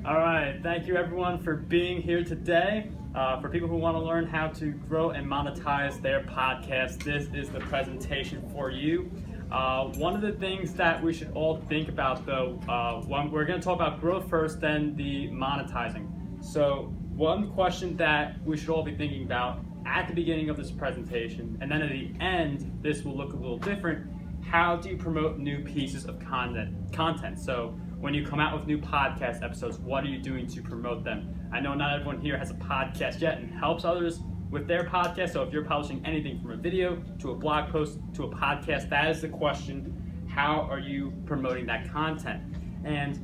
All right, thank you everyone for being here today. For people who want to learn how to grow and monetize their podcast, this is the presentation for you. One of the things that we should all think about though, we're going to talk about growth first, then the monetizing. So one question that we should all be thinking about at the beginning of this presentation, and then at the end, this will look a little different. How do you promote new pieces of content? So when you come out with new podcast episodes, what are you doing to promote them? I know not everyone here has a podcast yet and helps others with their podcast. So if you're publishing anything from a video to a blog post to a podcast, that is the question. How are you promoting that content? And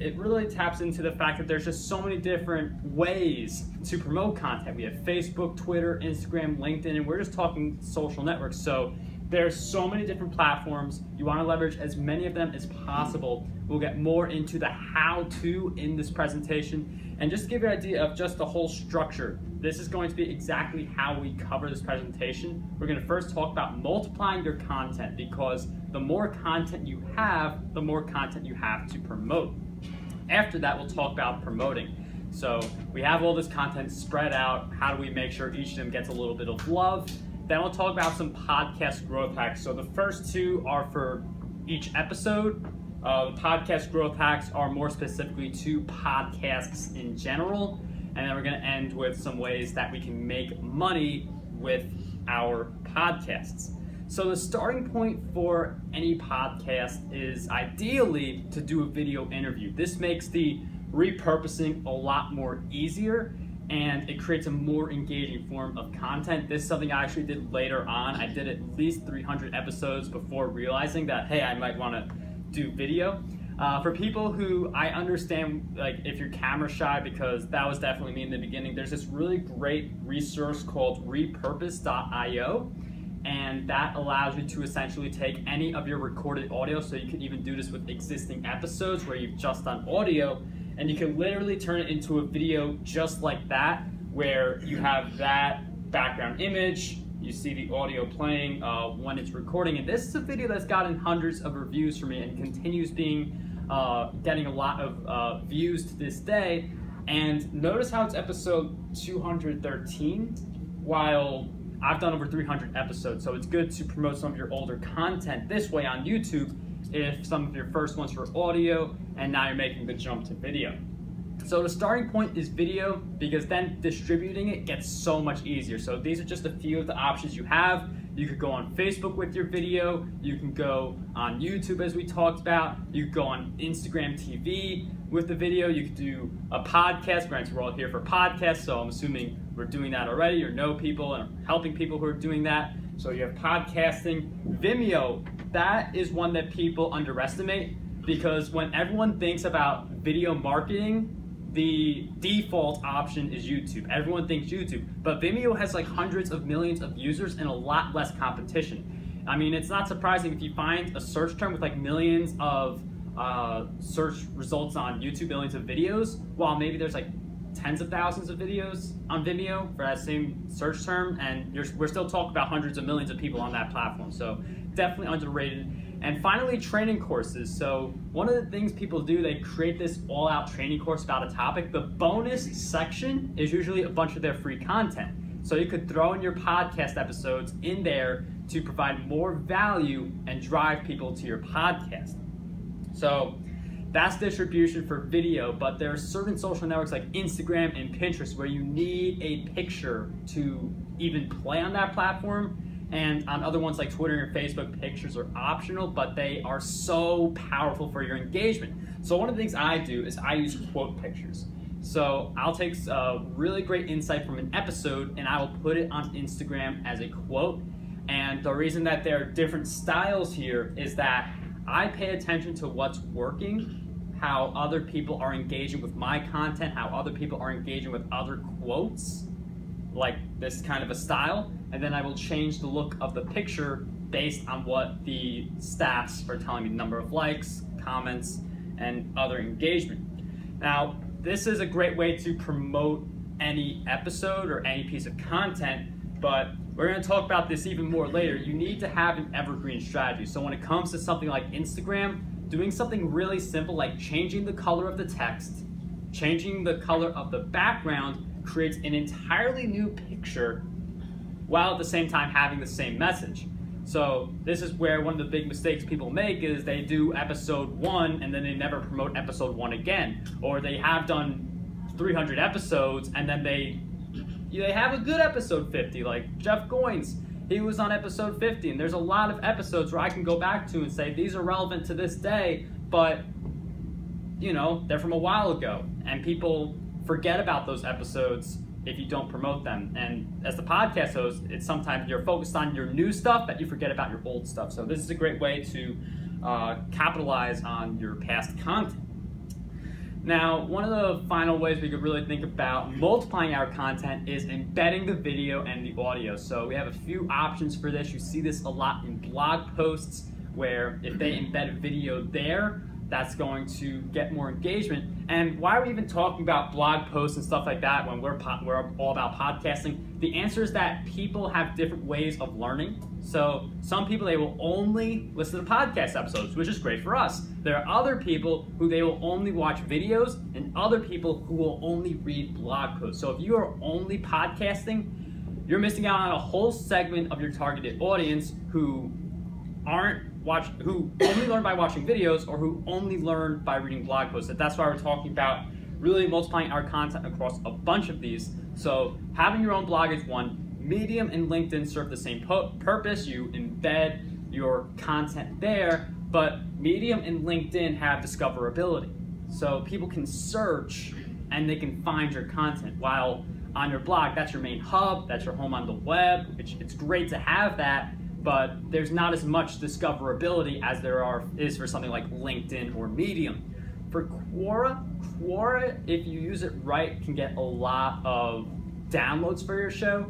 it really taps into the fact that there's just so many different ways to promote content. We have Facebook, Twitter, Instagram, LinkedIn, and we're just talking social networks. So there's so many different platforms. You want to leverage as many of them as possible. We'll get more into the how-to in this presentation. And just to give you an idea of just the whole structure, this is going to be exactly how we cover this presentation. We're going to first talk about multiplying your content, because the more content you have, the more content you have to promote. After that, we'll talk about promoting. So we have all this content spread out. How do we make sure each of them gets a little bit of love? Then we'll talk about some podcast growth hacks. So the first two are for each episode. The podcast growth hacks are more specifically to podcasts in general. And then we're going to end with some ways that we can make money with our podcasts. So the starting point for any podcast is ideally to do a video interview. This makes the repurposing a lot more easier, and it creates a more engaging form of content. This is something I actually did later on. I did at least 300 episodes before realizing that, hey, I might want to do video. For people who, I understand, like if you're camera shy, because that was definitely me in the beginning, there's this really great resource called repurpose.io. And that allows you to essentially take any of your recorded audio. So you can even do this with existing episodes where you've just done audio, and you can literally turn it into a video just like that, where you have that background image, you see the audio playing when it's recording. And this is a video that's gotten hundreds of reviews for me and continues being getting a lot of views to this day. And notice how it's episode 213, while I've done over 300 episodes, so it's good to promote some of your older content this way on YouTube if some of your first ones were audio and now you're making the jump to video. So the starting point is video, because then distributing it gets so much easier. So these are just a few of the options you have. You could go on Facebook with your video, you can go on YouTube as we talked about, you could go on Instagram TV with the video, you could do a podcast. Granted, we're all here for podcasts, so I'm assuming we're doing that already, or know people and helping people who are doing that. So you have podcasting. Vimeo, that is one that people underestimate, because when everyone thinks about video marketing, the default option is YouTube. Everyone thinks YouTube, but Vimeo has like hundreds of millions of users and a lot less competition. I mean, it's not surprising if you find a search term with like millions of search results on YouTube, millions of videos, while maybe there's like tens of thousands of videos on Vimeo for that same search term, and we're still talking about hundreds of millions of people on that platform. So definitely underrated. And finally, training courses. So one of the things people do, they create this all-out training course about a topic. The bonus section is usually a bunch of their free content. So you could throw in your podcast episodes in there to provide more value and drive people to your podcast. So that's distribution for video, but there are certain social networks like Instagram and Pinterest where you need a picture to even play on that platform. And on other ones like Twitter and Facebook, pictures are optional, but they are so powerful for your engagement. So one of the things I do is I use quote pictures. So I'll take a really great insight from an episode and I will put it on Instagram as a quote. And the reason that there are different styles here is that I pay attention to what's working, how other people are engaging with my content, how other people are engaging with other quotes, like this kind of a style, and then I will change the look of the picture based on what the stats are telling me, the number of likes, comments, and other engagement. Now, this is a great way to promote any episode or any piece of content, but we're going to talk about this even more later. You need to have an evergreen strategy. So when it comes to something like Instagram, doing something really simple like changing the color of the text, changing the color of the background creates an entirely new picture while at the same time having the same message. So this is where one of the big mistakes people make is they do episode 1 and then they never promote episode 1 again. Or they have done 300 episodes and then they have a good episode 50, like Jeff Goins. He was on episode 50, and there's a lot of episodes where I can go back to and say these are relevant to this day, but they're from a while ago, and people forget about those episodes if you don't promote them. And as the podcast host, it's sometimes you're focused on your new stuff that you forget about your old stuff. So this is a great way to capitalize on your past content. Now, one of the final ways we could really think about multiplying our content is embedding the video and the audio. So we have a few options for this. You see this a lot in blog posts where if they embed a video there, that's going to get more engagement. And why are we even talking about blog posts and stuff like that when we're all about podcasting? The answer is that people have different ways of learning. So some people, they will only listen to podcast episodes, which is great for us. There are other people who they will only watch videos, and other people who will only read blog posts. So if you are only podcasting, you're missing out on a whole segment of your targeted audience who only learn by watching videos or who only learn by reading blog posts. And that's why we're talking about really multiplying our content across a bunch of these. So having your own blog is one. Medium and LinkedIn serve the same purpose. You embed your content there, but Medium and LinkedIn have discoverability. So people can search and they can find your content, while on your blog, that's your main hub, that's your home on the web. It's great to have that, but there's not as much discoverability as there is for something like LinkedIn or Medium. For Quora, if you use it right, can get a lot of downloads for your show,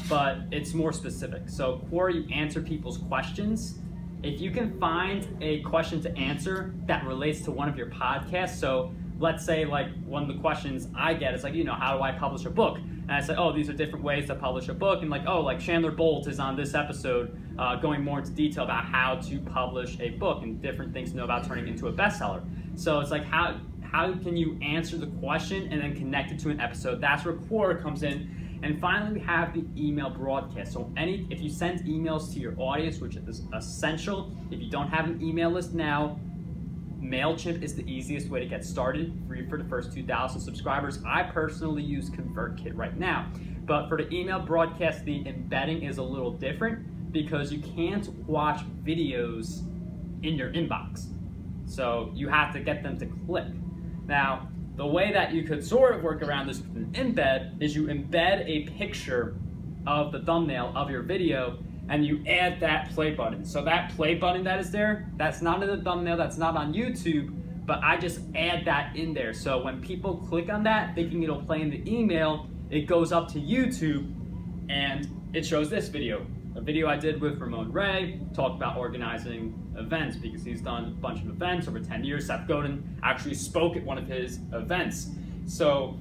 but it's more specific. So Quora, you answer people's questions. If you can find a question to answer that relates to one of your podcasts, so let's say like one of the questions I get is like, how do I publish a book? And I say, these are different ways to publish a book. And like Chandler Bolt is on this episode going more into detail about how to publish a book and different things to know about turning into a bestseller. So it's like, how can you answer the question and then connect it to an episode? That's where Quora comes in. And finally, we have the email broadcast. So if you send emails to your audience, which is essential, if you don't have an email list now, MailChimp is the easiest way to get started, free for the first 2,000 subscribers. I personally use ConvertKit right now. But for the email broadcast, the embedding is a little different because you can't watch videos in your inbox. So you have to get them to click. Now, the way that you could sort of work around this with an embed is you embed a picture of the thumbnail of your video and you add that play button. So that play button that is there, that's not in the thumbnail, that's not on YouTube, but I just add that in there. So when people click on that, thinking it'll play in the email, it goes up to YouTube and it shows this video. A video I did with Ramon Ray, talked about organizing events because he's done a bunch of events over 10 years. Seth Godin actually spoke at one of his events. So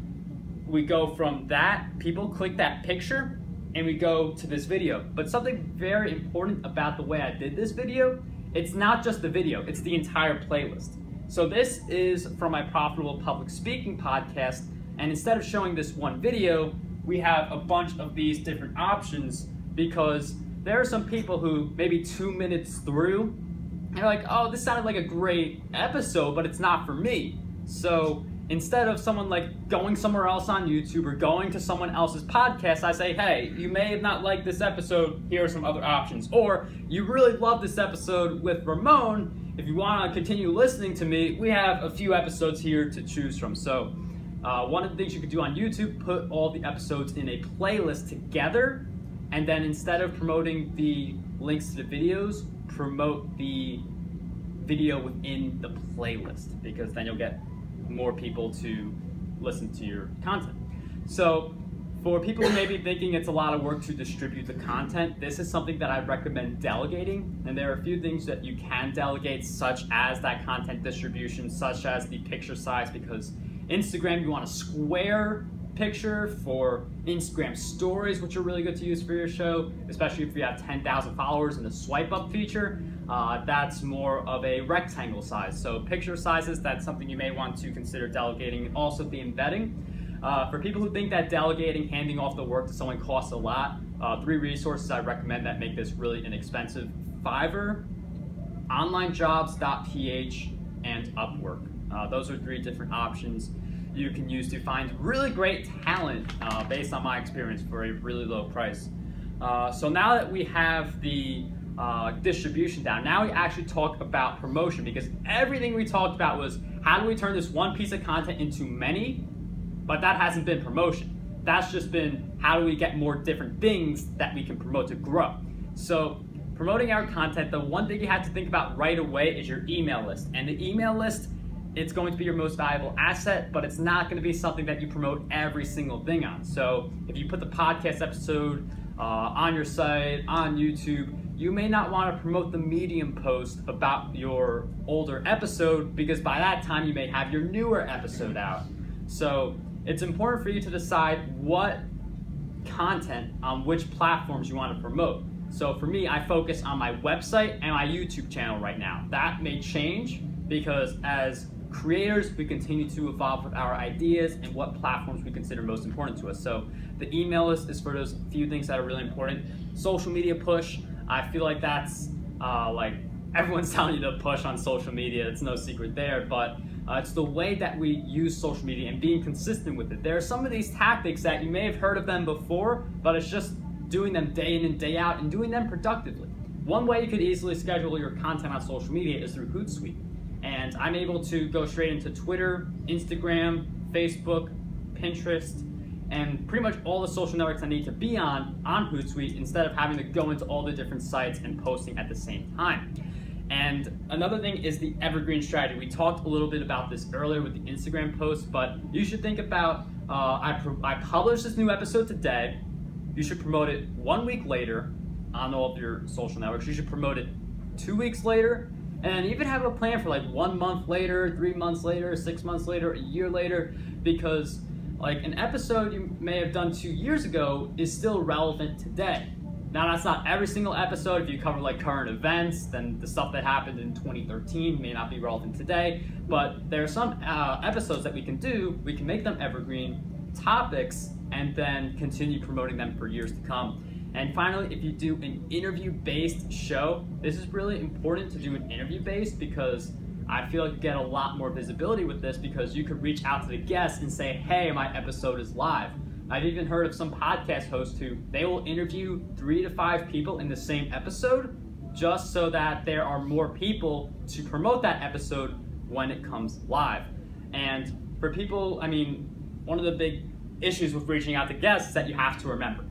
we go from that, people click that picture, and we go to this video. But something very important about the way I did this video, it's not just the video, it's the entire playlist. So this is from my Profitable Public Speaking podcast, and instead of showing this one video, we have a bunch of these different options because there are some people who maybe 2 minutes through, they're like, this sounded like a great episode, but it's not for me. So instead of someone like going somewhere else on YouTube or going to someone else's podcast, I say, hey, you may have not liked this episode, here are some other options. Or you really love this episode with Ramon, if you want to continue listening to me, we have a few episodes here to choose from. So one of the things you could do on YouTube, put all the episodes in a playlist together, and then instead of promoting the links to the videos, promote the video within the playlist, because then you'll get more people to listen to your content. So for people who may be thinking it's a lot of work to distribute the content, this is something that I recommend delegating. And there are a few things that you can delegate, such as that content distribution, such as the picture size, because Instagram, you want a square picture, for Instagram stories, which are really good to use for your show, especially if you have 10,000 followers and the swipe up feature. That's more of a rectangle size. So picture sizes, that's something you may want to consider delegating. Also the embedding. For people who think that delegating, handing off the work to someone costs a lot, 3 resources I recommend that make this really inexpensive: Fiverr, onlinejobs.ph, and Upwork. Those are 3 different options you can use to find really great talent based on my experience for a really low price. So now that we have the distribution down, now we actually talk about promotion, because everything we talked about was how do we turn this one piece of content into many, but that hasn't been promotion. That's just been how do we get more different things that we can promote to grow. So promoting our content, the one thing you have to think about right away is your email list. And the email list, it's going to be your most valuable asset, but it's not going to be something that you promote every single thing on. So if you put the podcast episode on your site, on YouTube, you may not want to promote the Medium post about your older episode, because by that time you may have your newer episode out. So it's important for you to decide what content on which platforms you want to promote. So for me, I focus on my website and my YouTube channel right now. That may change, because as creators, we continue to evolve with our ideas and what platforms we consider most important to us. So the email list is for those few things that are really important. Social media push, I feel like that's like everyone's telling you to push on social media. It's no secret there, but it's the way that we use social media and being consistent with it. There are some of these tactics that you may have heard of them before, but it's just doing them day in and day out and doing them productively. One way you could easily schedule your content on social media is through Hootsuite. And I'm able to go straight into Twitter, Instagram, Facebook, Pinterest, and pretty much all the social networks I need to be on Hootsuite, instead of having to go into all the different sites and posting at the same time. And another thing is the evergreen strategy. We talked a little bit about this earlier with the Instagram post, but you should think about, I published this new episode today. You should promote it 1 week later on all of your social networks. You should promote it 2 weeks later, and even have a plan for like 1 month later, 3 months later, 6 months later, a year later, because like an episode you may have done 2 years ago is still relevant today. Now that's not every single episode. If you cover like current events, then the stuff that happened in 2013 may not be relevant today, but there are some episodes that we can do. We can make them evergreen topics and then continue promoting them for years to come. And finally, if you do an interview-based show, this is really important to do an interview-based, because I feel like you get a lot more visibility with this, because you could reach out to the guest and say, hey, my episode is live. I've even heard of some podcast hosts who they will interview 3 to 5 people in the same episode, just so that there are more people to promote that episode when it comes live. And for people, I mean, one of the big issues with reaching out to guests is that you have to remember.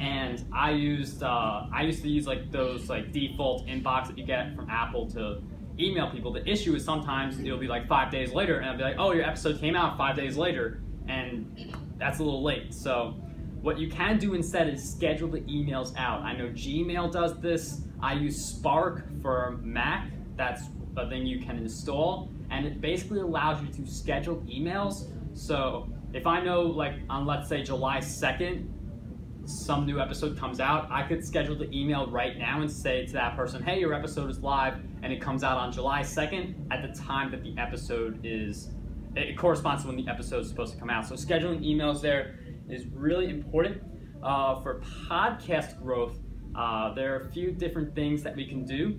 And I used to use like those like default inbox that you get from Apple to email people. The issue is sometimes it'll be like 5 days later, and I'll be like, oh, your episode came out 5 days later, and that's a little late. So what you can do instead is schedule the emails out. I know Gmail does this. I use Spark for Mac. That's a thing you can install, and it basically allows you to schedule emails. So if I know like on, let's say, July 2nd, some new episode comes out, I could schedule the email right now and say to that person, hey, your episode is live, and it comes out on July 2nd at the time that the episode is, it corresponds to when the episode is supposed to come out. So scheduling emails there is really important. For podcast growth, there are a few different things that we can do.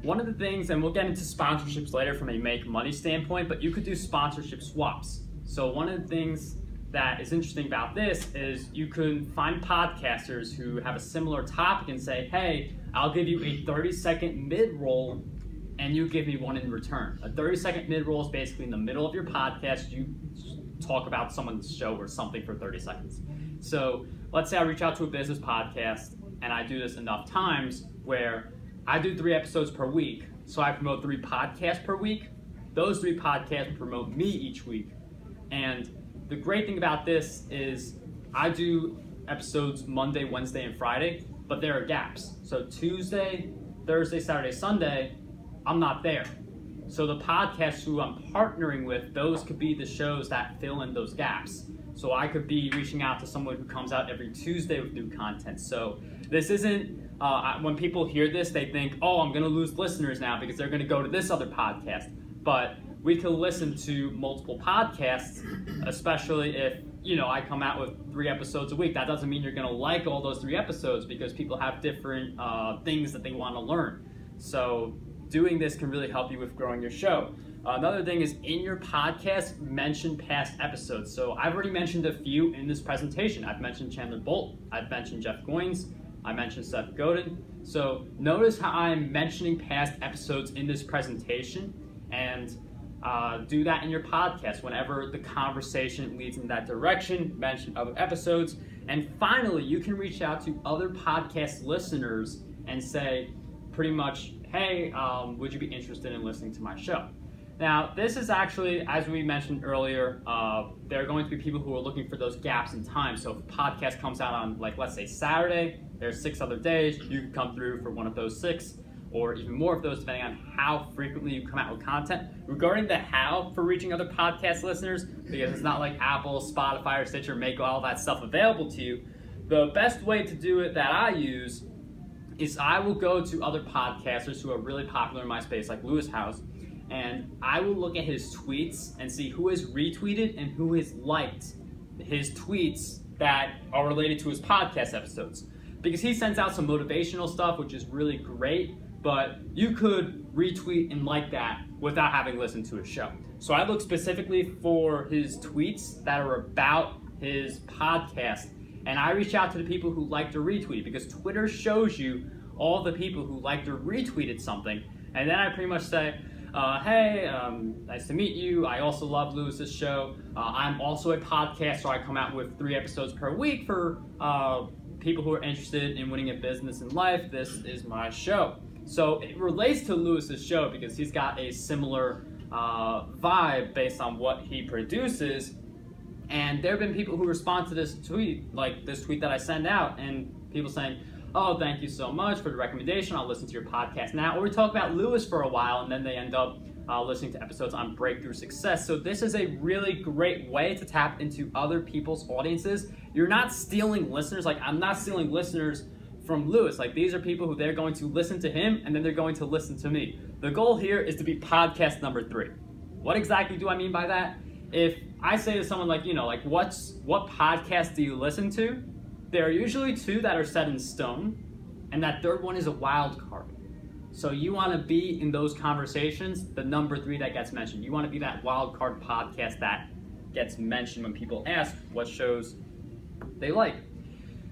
One of the things, and we'll get into sponsorships later from a make money standpoint, but you could do sponsorship swaps. So one of the things that is interesting about this is you can find podcasters who have a similar topic and say, hey, I'll give you a 30-second mid-roll and you give me one in return. A 30-second mid-roll is basically in the middle of your podcast, you talk about someone's show or something for 30 seconds. So let's say I reach out to a business podcast, and I do this enough times where I do 3 episodes per week, so I promote 3 podcasts per week. Those 3 podcasts promote me each week. And the great thing about this is I do episodes Monday, Wednesday, and Friday, but there are gaps. So Tuesday, Thursday, Saturday, Sunday, I'm not there. So the podcasts who I'm partnering with, those could be the shows that fill in those gaps. So I could be reaching out to someone who comes out every Tuesday with new content. So this isn't, when people hear this, they think, oh, I'm going to lose listeners now because they're going to go to this other podcast. But we can listen to multiple podcasts, especially if, I come out with 3 episodes a week. That doesn't mean you're going to like all those 3 episodes because people have different things that they want to learn. So doing this can really help you with growing your show. Another thing is in your podcast, mention past episodes. So I've already mentioned a few in this presentation. I've mentioned Chandler Bolt, I've mentioned Jeff Goins, I mentioned Seth Godin. So notice how I'm mentioning past episodes in this presentation, and do that in your podcast. Whenever the conversation leads in that direction, mention other episodes. And finally, you can reach out to other podcast listeners and say pretty much, hey, would you be interested in listening to my show? Now, this is actually, as we mentioned earlier, there are going to be people who are looking for those gaps in time. So if a podcast comes out on, let's say Saturday, there's 6 other days, you can come through for one of those 6, or even more of those, depending on how frequently you come out with content. Regarding the how for reaching other podcast listeners, because it's not like Apple, Spotify, or Stitcher make all that stuff available to you, the best way to do it that I use is I will go to other podcasters who are really popular in my space, like Lewis House, and I will look at his tweets and see who has retweeted and who has liked his tweets that are related to his podcast episodes. Because he sends out some motivational stuff, which is really great, but you could retweet and like that without having listened to his show. So I look specifically for his tweets that are about his podcast, and I reach out to the people who like to retweet, because Twitter shows you all the people who like to retweeted something, and then I pretty much say, hey, nice to meet you. I also love Lewis's show. I'm also a podcaster, so I come out with 3 episodes per week for people who are interested in winning a business in life. This is my show. So it relates to Lewis's show because he's got a similar vibe based on what he produces. And there have been people who respond to this tweet, like this tweet that I send out, and people saying, oh, thank you so much for the recommendation. I'll listen to your podcast now. Or we talk about Lewis for a while, and then they end up listening to episodes on breakthrough success. So this is a really great way to tap into other people's audiences. You're not stealing listeners. Like, I'm not stealing listeners from Lewis. Like, these are people who they're going to listen to him, and then they're going to listen to me. The goal here is to be podcast number 3. What exactly do I mean by that? If I say to someone like, what podcast do you listen to? There are usually 2 that are set in stone, and that third one is a wild card. So you want to be in those conversations, the number 3 that gets mentioned. You want to be that wild card podcast that gets mentioned when people ask what shows they like.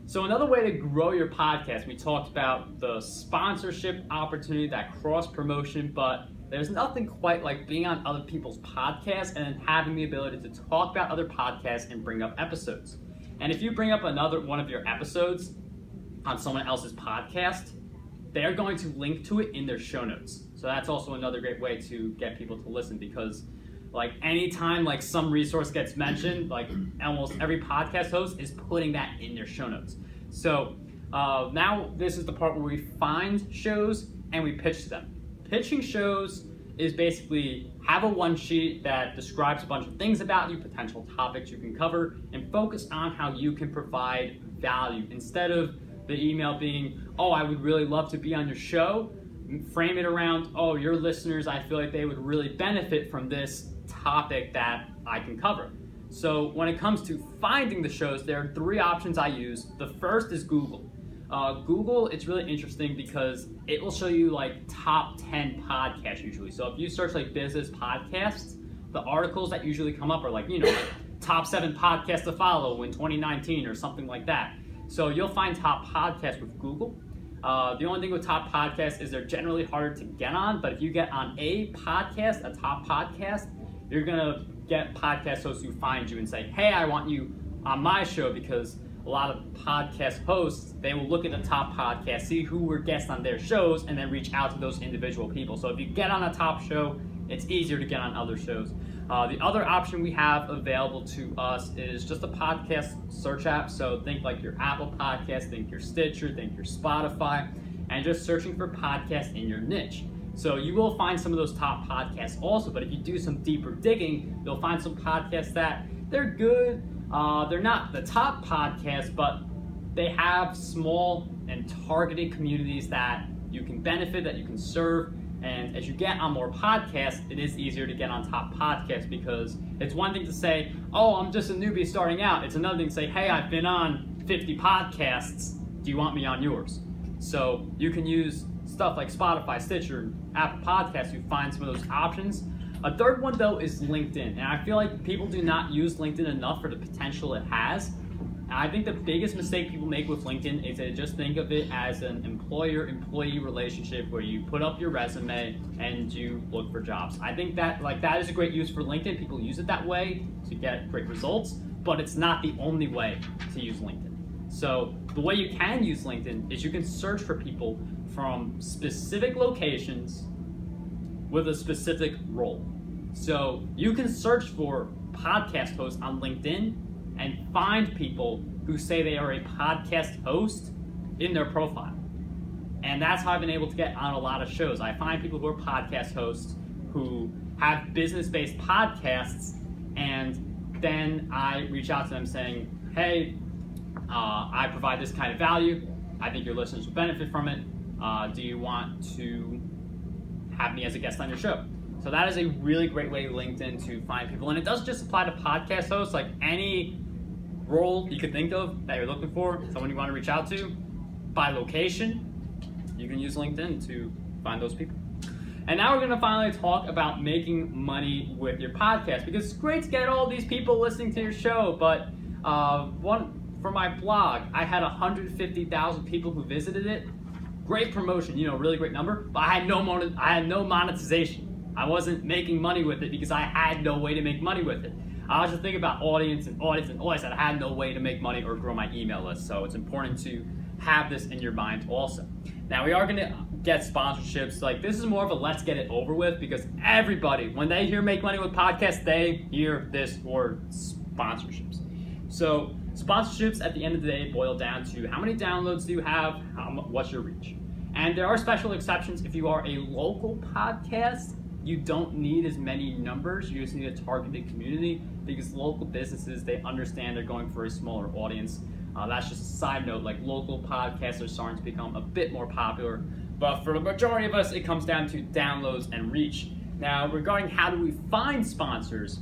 So another way to grow your podcast, we talked about the sponsorship opportunity, that cross promotion, but there's nothing quite like being on other people's podcasts and then having the ability to talk about other podcasts and bring up episodes. And if you bring up another one of your episodes on someone else's podcast, they're going to link to it in their show notes. So that's also another great way to get people to listen, because anytime some resource gets mentioned, almost every podcast host is putting that in their show notes. So now this is the part where we find shows and we pitch them. Pitching shows is basically have a one sheet that describes a bunch of things about you, potential topics you can cover, and focus on how you can provide value. Instead of the email being, oh, I would really love to be on your show, frame it around, oh, your listeners, I feel like they would really benefit from this topic that I can cover. So when it comes to finding the shows, there are 3 options I use. The first is Google. Google, it's really interesting because it will show you top 10 podcasts usually. So if you search business podcasts, the articles that usually come up are top 7 podcasts to follow in 2019 or something like that. So you'll find top podcasts with Google. The only thing with top podcasts is they're generally harder to get on, but if you get on a podcast, a top podcast, you're gonna get podcast hosts who find you and say, hey, I want you on my show, because a lot of podcast hosts, they will look at the top podcast, see who were guests on their shows, and then reach out to those individual people. So if you get on a top show, it's easier to get on other shows. The other option we have available to us is just a podcast search app. So think your Apple Podcast, think your Stitcher, think your Spotify, and just searching for podcasts in your niche. So you will find some of those top podcasts also, but if you do some deeper digging, you'll find some podcasts that they're good. They're not the top podcasts, but they have small and targeted communities that you can benefit, that you can serve. And as you get on more podcasts, it is easier to get on top podcasts, because it's one thing to say, oh, I'm just a newbie starting out. It's another thing to say, hey, I've been on 50 podcasts. Do you want me on yours? So you can use stuff like Spotify, Stitcher, and Apple Podcasts to find some of those options. A third one, though, is LinkedIn. And I feel like people do not use LinkedIn enough for the potential it has. I think the biggest mistake people make with LinkedIn is they just think of it as an employer-employee relationship where you put up your resume and you look for jobs. I think that is a great use for LinkedIn. People use it that way to get great results, but it's not the only way to use LinkedIn. So the way you can use LinkedIn is you can search for people from specific locations with a specific role. So you can search for podcast hosts on LinkedIn and find people who say they are a podcast host in their profile. And that's how I've been able to get on a lot of shows. I find people who are podcast hosts who have business-based podcasts, and then I reach out to them saying, hey, I provide this kind of value. I think your listeners will benefit from it. Do you want to have me as a guest on your show? So that is a really great way, LinkedIn, to find people. And it doesn't just apply to podcast hosts, like any role you could think of that you're looking for, someone you want to reach out to, by location, you can use LinkedIn to find those people. And now we're going to finally talk about making money with your podcast, because it's great to get all these people listening to your show, but for my blog, I had 150,000 people who visited it. Great promotion, really great number, but I had no monetization. I wasn't making money with it because I had no way to make money with it. I was just thinking about audience, and I had no way to make money or grow my email list. So it's important to have this in your mind also. Now, we are going to get sponsorships. Like, this is more of a let's get it over with, because everybody, when they hear make money with podcasts, they hear this word sponsorships. So sponsorships at the end of the day boil down to how many downloads do you have, what's your reach. And there are special exceptions. If you are a local podcast, you don't need as many numbers. You just need a targeted community, because local businesses, they understand they're going for a smaller audience. That's just a side note. Like, local podcasts are starting to become a bit more popular, but for the majority of us, it comes down to downloads and reach. Now, regarding how do we find sponsors,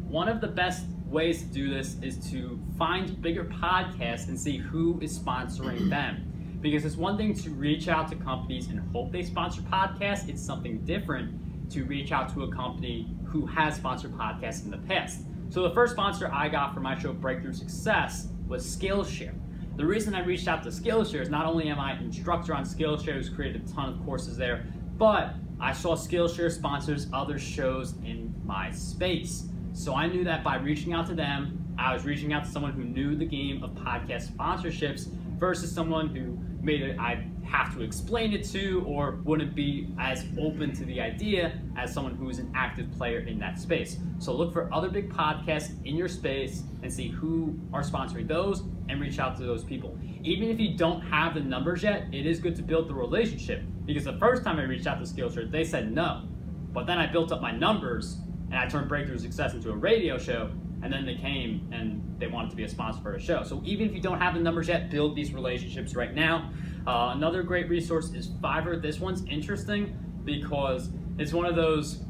one of the best ways to do this is to find bigger podcasts and see who is sponsoring them. Because it's one thing to reach out to companies and hope they sponsor podcasts. It's something different to reach out to a company who has sponsored podcasts in the past. So the first sponsor I got for my show, Breakthrough Success, was Skillshare. The reason I reached out to Skillshare is not only am I an instructor on Skillshare who's created a ton of courses there, but I saw Skillshare sponsors other shows in my space. So I knew that by reaching out to them, I was reaching out to someone who knew the game of podcast sponsorships versus someone who I'd have to explain it to, or wouldn't be as open to the idea as someone who is an active player in that space. So look for other big podcasts in your space and see who are sponsoring those and reach out to those people. Even if you don't have the numbers yet, it is good to build the relationship, because the first time I reached out to Skillshare, they said no. But then I built up my numbers and I turned Breakthrough Success into a radio show, and then they came and they wanted to be a sponsor for a show. So even if you don't have the numbers yet, build these relationships right now. Another great resource is Fiverr. This one's interesting because it's one of those,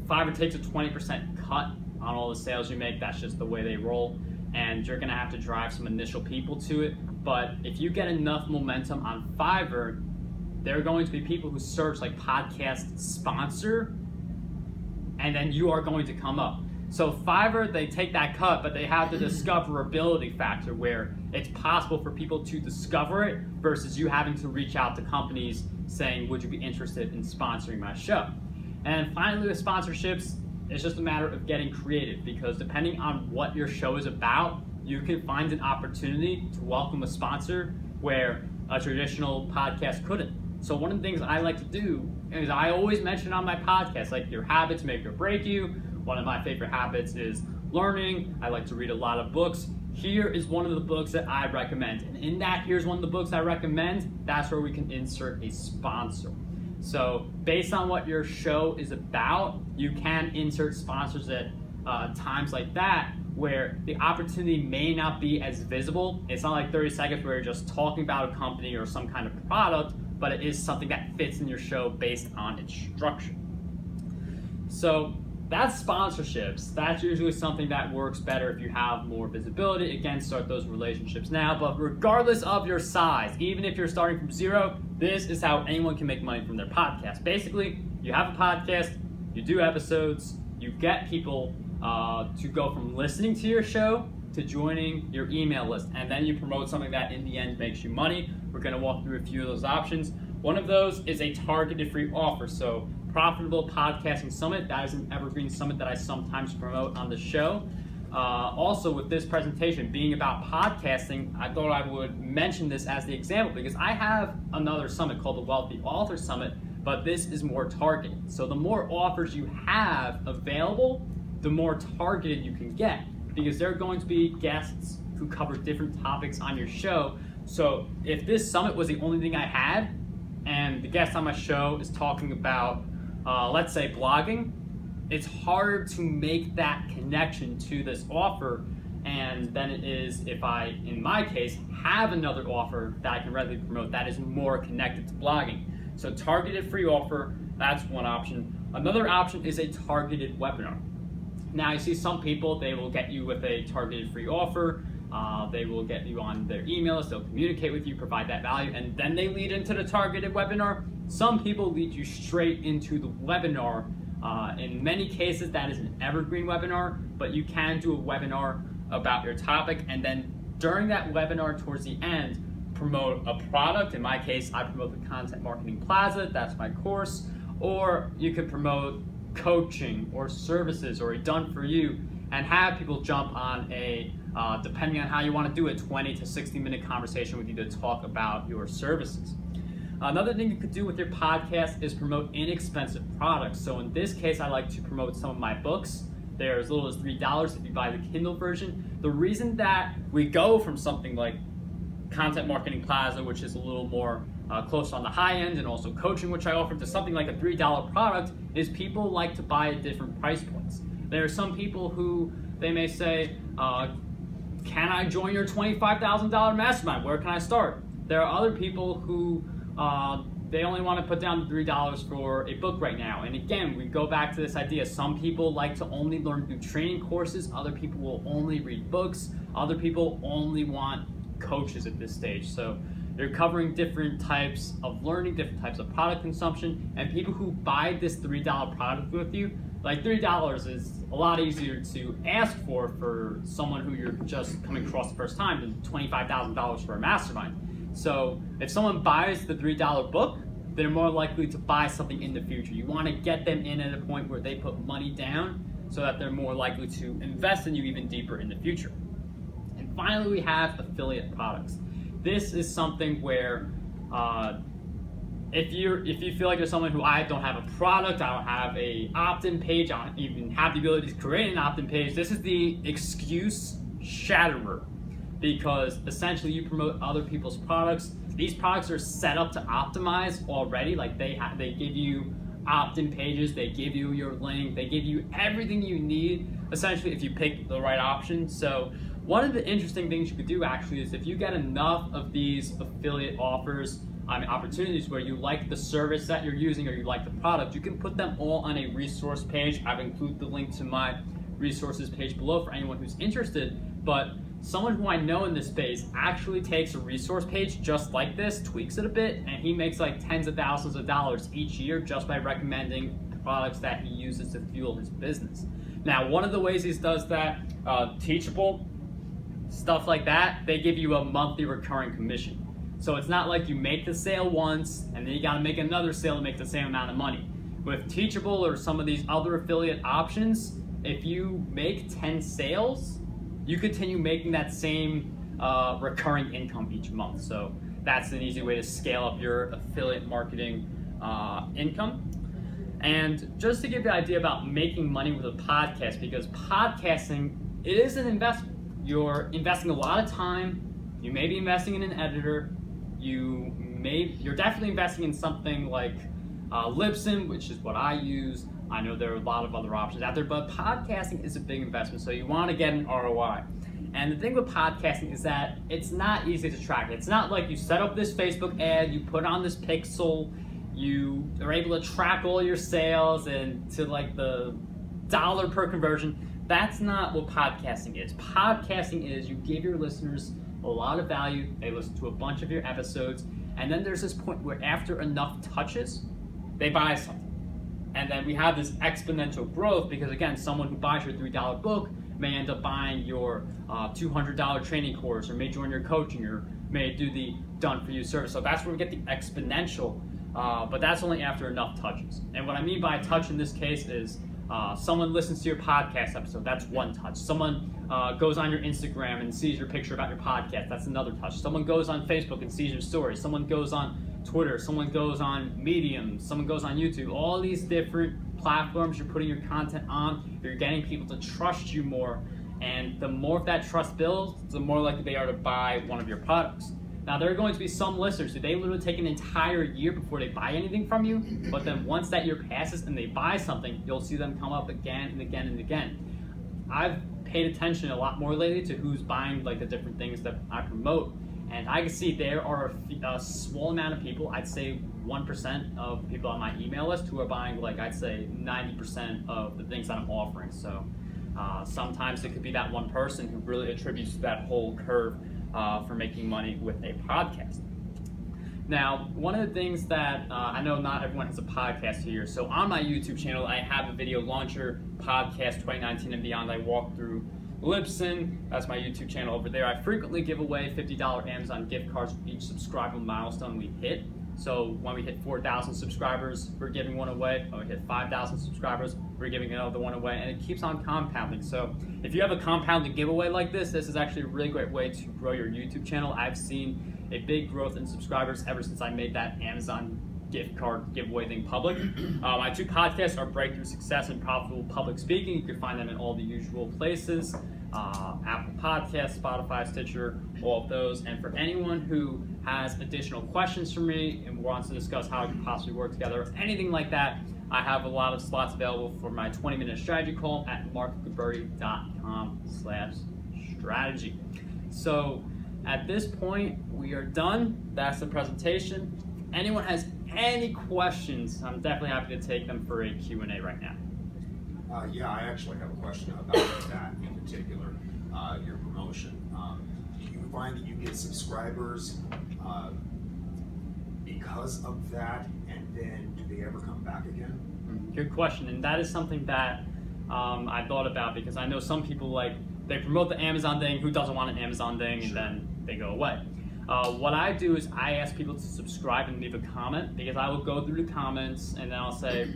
Fiverr takes a 20% cut on all the sales you make. That's just the way they roll. And you're gonna have to drive some initial people to it. But if you get enough momentum on Fiverr, there are going to be people who search like podcast sponsor, and then you are going to come up. So Fiverr, they take that cut, but they have the discoverability factor where it's possible for people to discover it versus you having to reach out to companies saying, would you be interested in sponsoring my show? And finally, with sponsorships, it's just a matter of getting creative, because depending on what your show is about, you can find an opportunity to welcome a sponsor where a traditional podcast couldn't. So one of the things I like to do is I always mention on my podcast, like, your habits make or break you. One of my favorite habits is learning. I like to read a lot of books. Here is one of the books that I recommend. And in that, here's one of the books I recommend. That's where we can insert a sponsor. So based on what your show is about, you can insert sponsors at times like that where the opportunity may not be as visible. It's not like 30 seconds where you're just talking about a company or some kind of product, but it is something that fits in your show based on its structure. So that's sponsorships. That's usually something that works better if you have more visibility. Again, start those relationships now. But regardless of your size, even if you're starting from zero, this is how anyone can make money from their podcast. Basically, you have a podcast, you do episodes, you get people to go from listening to your show to joining your email list, and then you promote something that in the end makes you money. We're going to walk through a few of those options. One of those is a targeted free offer. So Profitable Podcasting Summit, that is an evergreen summit that I sometimes promote on the show. Also with this presentation being about podcasting, I thought I would mention this as the example because I have another summit called the Wealthy Author Summit, but this is more targeted. So the more offers you have available, the more targeted you can get because there are going to be guests who cover different topics on your show. So if this summit was the only thing I had and the guest on my show is talking about, let's say, blogging, it's harder to make that connection to this offer and than it is if I, in my case, have another offer that I can readily promote that is more connected to blogging. So targeted free offer, that's one option. Another option is a targeted webinar. Now, you see some people, they will get you with a targeted free offer. They will get you on their email list. They'll communicate with you, provide that value, and then they lead into the targeted webinar. Some people lead you straight into the webinar. In many cases, that is an evergreen webinar, but you can do a webinar about your topic, and then during that webinar towards the end, promote a product. In my case, I promote the Content Marketing Plaza. That's my course. Or you could promote coaching or services or a done for you and have people jump on a depending on how you want to do it, 20 to 60 minute conversation with you to talk about your services. Another thing you could do with your podcast is promote inexpensive products. So in this case, I like to promote some of my books. They're as little as $3 if you buy the Kindle version. The reason that we go from something like Content Marketing Plaza, which is a little more close on the high end, and also coaching, which I offer, to something like a $3 product, is people like to buy at different price points. There are some people who, they may say, can I join your $25,000 mastermind? Where can I start? There are other people who they only want to put down $3 for a book right now. And again, we go back to this idea. Some people like to only learn through training courses. Other people will only read books. Other people only want coaches at this stage. So they're covering different types of learning, different types of product consumption, and people who buy this $3 product with you, like $3 is a lot easier to ask for someone who you're just coming across the first time than $25,000 for a mastermind. So if someone buys the $3 book, they're more likely to buy something in the future. You want to get them in at a point where they put money down so that they're more likely to invest in you even deeper in the future. And finally, we have affiliate products. This is something where if you feel like you're someone who, I don't have a product, I don't have a opt-in page, I don't even have the ability to create an opt-in page, this is the excuse shatterer, because essentially you promote other people's products. These products are set up to optimize already. Like they give you opt-in pages, they give you your link, they give you everything you need essentially if you pick the right option. So one of the interesting things you could do actually is if you get enough of these affiliate offers, opportunities where you like the service that you're using or you like the product, you can put them all on a resource page. I've included the link to my resources page below for anyone who's interested. But someone who I know in this space actually takes a resource page just like this, tweaks it a bit, and he makes like tens of thousands of dollars each year just by recommending products that he uses to fuel his business. Now, one of the ways he does that, Teachable, stuff like that, they give you a monthly recurring commission. So it's not like you make the sale once and then you gotta make another sale to make the same amount of money. With Teachable or some of these other affiliate options, if you make 10 sales, you continue making that same recurring income each month. So that's an easy way to scale up your affiliate marketing income. And just to give you an idea about making money with a podcast, because podcasting, it is an investment. You're investing a lot of time. You may be investing in an editor. You're definitely investing in something like Libsyn, which is what I use. I know there are a lot of other options out there, but podcasting is a big investment, so you want to get an ROI. And the thing with podcasting is that it's not easy to track. It's not like you set up this Facebook ad, you put on this pixel, you are able to track all your sales and to like the dollar per conversion. That's not what podcasting is. Podcasting is you give your listeners a lot of value, they listen to a bunch of your episodes, and then there's this point where after enough touches, they buy something. And then we have this exponential growth because, again, someone who buys your $3 book may end up buying your $200 training course, or may join your coaching, or may do the done-for-you service. So that's where we get the exponential, but that's only after enough touches. And what I mean by touch in this case is someone listens to your podcast episode, that's one touch. Someone goes on your Instagram and sees your picture about your podcast, that's another touch. Someone goes on Facebook and sees your story. Someone goes on Twitter, someone goes on Medium, someone goes on YouTube. All these different platforms you're putting your content on, you're getting people to trust you more. And the more that trust builds, the more likely they are to buy one of your products. Now, there are going to be some listeners who they literally take an entire year before they buy anything from you, but then once that year passes and they buy something, you'll see them come up again and again and again. I've paid attention a lot more lately to who's buying like the different things that I promote, and I can see there are a small amount of people, I'd say 1% of people on my email list who are buying like I'd say 90% of the things that I'm offering. So sometimes it could be that one person who really attributes to that whole curve for making money with a podcast. Now, one of the things that I know not everyone has a podcast here, so on my YouTube channel, I have a video launcher podcast 2019 and beyond. I walk through Libsyn, that's my YouTube channel over there. I frequently give away $50 Amazon gift cards for each subscriber milestone we hit. So when we hit 4,000 subscribers, we're giving one away. When we hit 5,000 subscribers, we're giving another one away, and it keeps on compounding. So if you have a compounding giveaway like this is actually a really great way to grow your YouTube channel. I've seen a big growth in subscribers ever since I made that Amazon gift card giveaway thing public. My two podcasts are Breakthrough Success and Profitable Public Speaking. You can find them in all the usual places. Apple Podcasts, Spotify, Stitcher, all of those. And for anyone who has additional questions for me and wants to discuss how it could possibly work together, or anything like that, I have a lot of slots available for my 20-minute strategy call at marcguberti.com/strategy. So at this point, we are done. That's the presentation. If anyone has any questions, I'm definitely happy to take them for a Q&A right now. Yeah, I actually have a question about that in particular, your promotion. Do you find that you get subscribers because of that, and then do they ever come back again? Good question, and that is something that I thought about, because I know some people, like, they promote the Amazon thing, who doesn't want an Amazon thing, and then they go away. What I do is I ask people to subscribe and leave a comment, because I will go through the comments and then I'll say,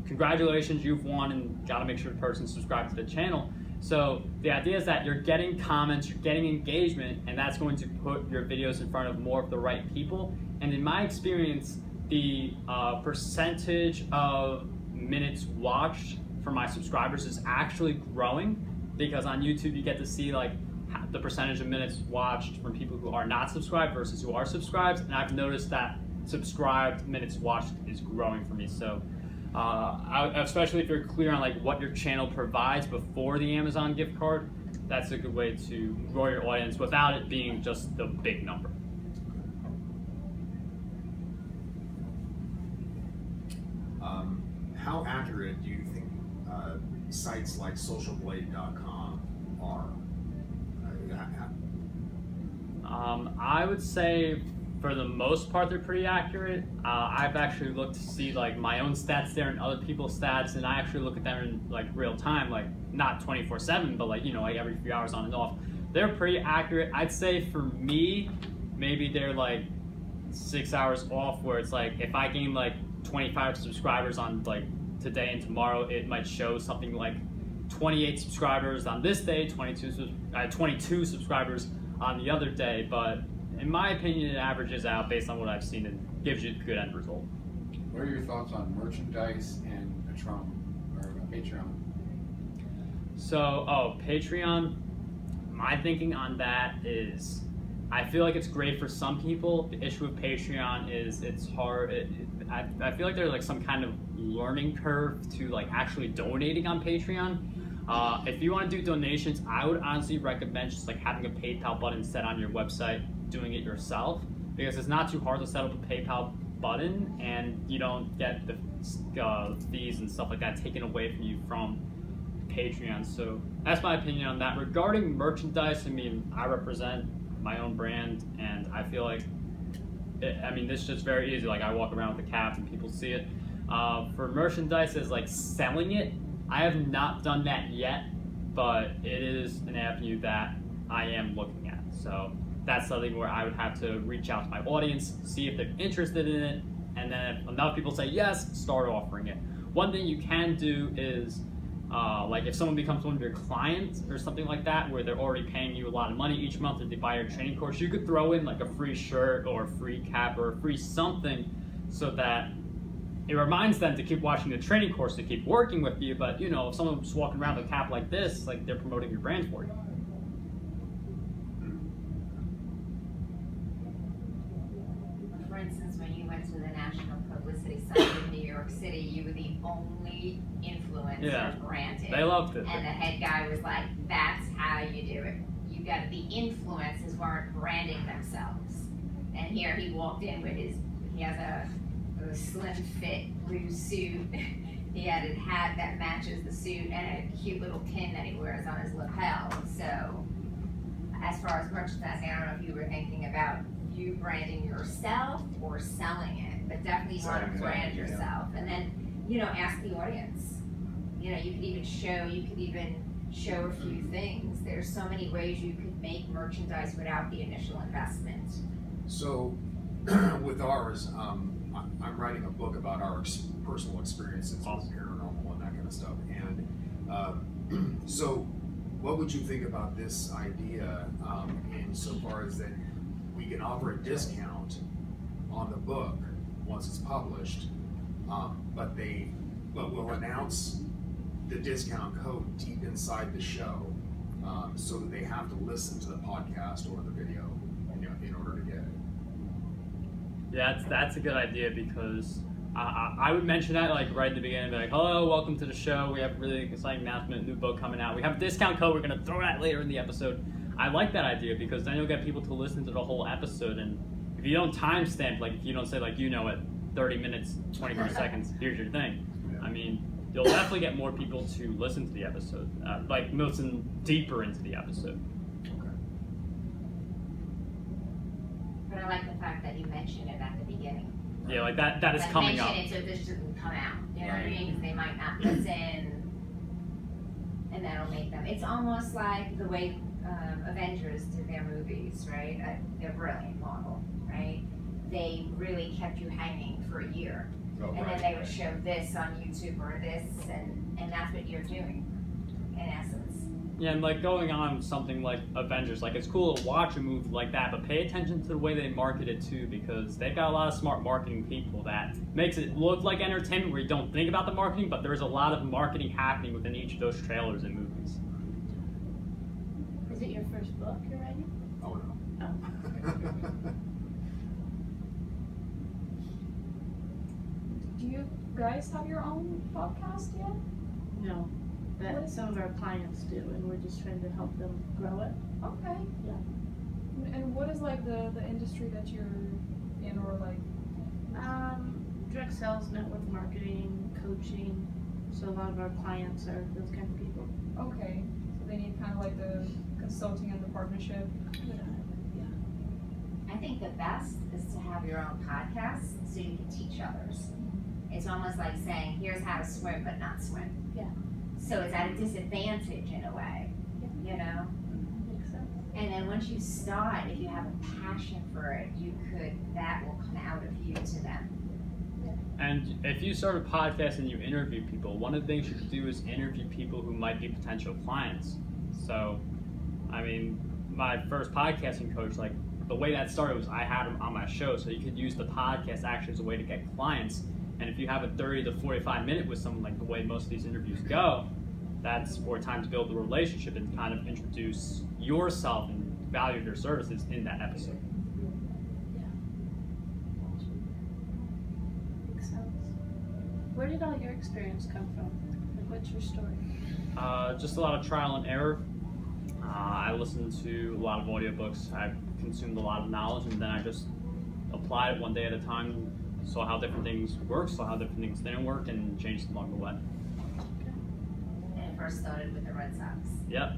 congratulations, you've won, and gotta make sure the person subscribes to the channel. So the idea is that you're getting comments, you're getting engagement, and that's going to put your videos in front of more of the right people. And in my experience, the percentage of minutes watched for my subscribers is actually growing, because on YouTube you get to see like the percentage of minutes watched from people who are not subscribed versus who are subscribed, and I've noticed that subscribed minutes watched is growing for me. So especially if you're clear on like what your channel provides before the Amazon gift card, that's a good way to grow your audience without it being just the big number. How accurate do you think sites like socialblade.com are? I would say for the most part they're pretty accurate. I've actually looked to see like my own stats there and other people's stats, and I actually look at them in like real time, like not 24/7, but like, you know, like every few hours on and off. They're pretty accurate. I'd say for me, maybe they're like 6 hours off, where it's like if I gain like 25 subscribers on like today and tomorrow, it might show something like 28 subscribers on this day, 22 subscribers on the other day. But in my opinion, it averages out based on what I've seen and gives you a good end result. What are your thoughts on merchandise and Patreon? So, Patreon, my thinking on that is I feel like it's great for some people. The issue with Patreon is it's hard. I feel like there's like some kind of learning curve to like actually donating on Patreon. If you want to do donations, I would honestly recommend just like having a PayPal button set on your website, doing it yourself, because it's not too hard to set up a PayPal button, and you don't get the fees and stuff like that taken away from you from Patreon. So that's my opinion on that. Regarding merchandise, I mean, I represent my own brand, and I feel like this is just very easy. Like, I walk around with a cap and people see it. For merchandise, is like selling it. I have not done that yet, but it is an avenue that I am looking at. So that's something where I would have to reach out to my audience, see if they're interested in it, and then if enough people say yes, start offering it. One thing you can do is, like if someone becomes one of your clients or something like that, where they're already paying you a lot of money each month and they buy your training course, you could throw in like a free shirt or a free cap or a free something, so that it reminds them to keep watching the training course, to keep working with you. But you know, if someone's walking around with a cap like this, like they're promoting your brand for you. For instance, when you went to the National Publicity Summit in New York City, you were the only influencer granted. They loved it. And the head guy was like, that's how you do it. You got the influencers weren't branding themselves. And here he walked in with he has a slim fit blue suit. He had a hat that matches the suit and a cute little pin that he wears on his lapel. So as far as merchandising, I don't know if you were thinking about you branding yourself or selling it, but definitely you want to brand yourself. And then, you know, ask the audience. You know, you could even show a few things. There's so many ways you could make merchandise without the initial investment. So with ours, I'm writing a book about our personal experiences with paranormal and that kind of stuff. And so what would you think about this idea insofar as that we can offer a discount on the book once it's published, but we'll announce the discount code deep inside the show, so that they have to listen to the podcast or the video in order to get it. Yeah, that's a good idea, because I would mention that like right at the beginning, be like, hello, welcome to the show. We have a really exciting announcement, new book coming out. We have a discount code. We're going to throw that later in the episode. I like that idea, because then you'll get people to listen to the whole episode. And if you don't timestamp, like if you don't say like, you know, at 30 minutes, 23 seconds, here's your thing. Yeah. I mean, you'll definitely get more people to listen to the episode, like listen deeper into the episode. But I like the fact that you mentioned it at the beginning. Yeah, like that is coming up. Mention it so this doesn't come out. You know what I mean? Because they might not listen, and that'll make them. It's almost like the way Avengers did their movies, right? They're brilliant, Marvel, right? They really kept you hanging for a year. Oh, And then they would show this on YouTube or this, and that's what you're doing, in essence. Yeah, and like going on something like Avengers, like it's cool to watch a movie like that, but pay attention to the way they market it too, because they've got a lot of smart marketing people that makes it look like entertainment where you don't think about the marketing, but there's a lot of marketing happening within each of those trailers and movies. Is it your first book you're writing? Oh no. Oh. Do you guys have your own podcast yet? No, but some of our clients do, and we're just trying to help them grow it. Okay. Yeah. And what is like the industry that you're in, or like? Direct sales, network marketing, coaching. So a lot of our clients are those kind of people. Okay, so they need kind of like the consulting and the partnership. Yeah. I think the best is to have your own podcast so you can teach others. It's almost like saying, here's how to swim, but not swim. Yeah. So it's at a disadvantage in a way, you know? Makes sense. And then once you start, if you have a passion for it, that will come out of you to them. And if you start a podcast and you interview people, one of the things you should do is interview people who might be potential clients. So, I mean, my first podcasting coach, like the way that started was I had him on my show, so you could use the podcast actually as a way to get clients. And if you have a 30 to 45 minute with someone, like the way most of these interviews go, that's more time to build the relationship and kind of introduce yourself and valued your services in that episode. Makes sense. Where did all your experience come from? Like, what's your story? Just a lot of trial and error. I listened to a lot of audiobooks. I consumed a lot of knowledge, and then I just applied it one day at a time, saw how different things worked, saw how different things didn't work, and changed along the way. And it first started with the Red Sox. Yep.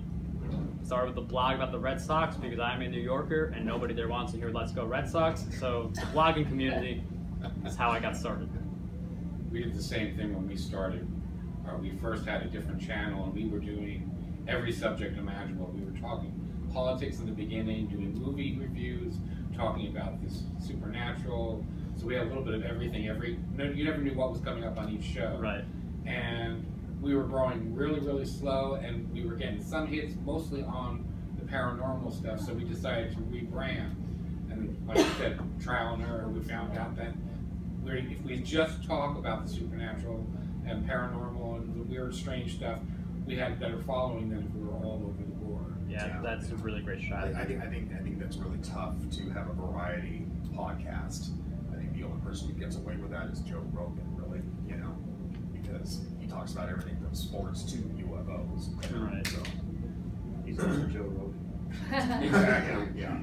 Started with the blog about the Red Sox because I'm a New Yorker and nobody there wants to hear "Let's Go Red Sox." So the blogging community is how I got started. We did the same thing when we started. We first had a different channel, and we were doing every subject imaginable. We were talking politics in the beginning, doing movie reviews, talking about this supernatural. So we had a little bit of everything. You never knew what was coming up on each show. Right. And we were growing really, really slow, and we were getting some hits, mostly on the paranormal stuff. So we decided to rebrand. And like I said, trial and error. We found out that if we just talk about the supernatural and paranormal and the weird, strange stuff, we had better following than if we were all over the board. Yeah, that's a really great strategy. I think that's really tough to have a variety podcast. I think the only person who gets away with that is Joe Rogan, really, because he talks about everything from sports to UFOs. Right. So, He's also Joe Rogan. exactly. Yeah.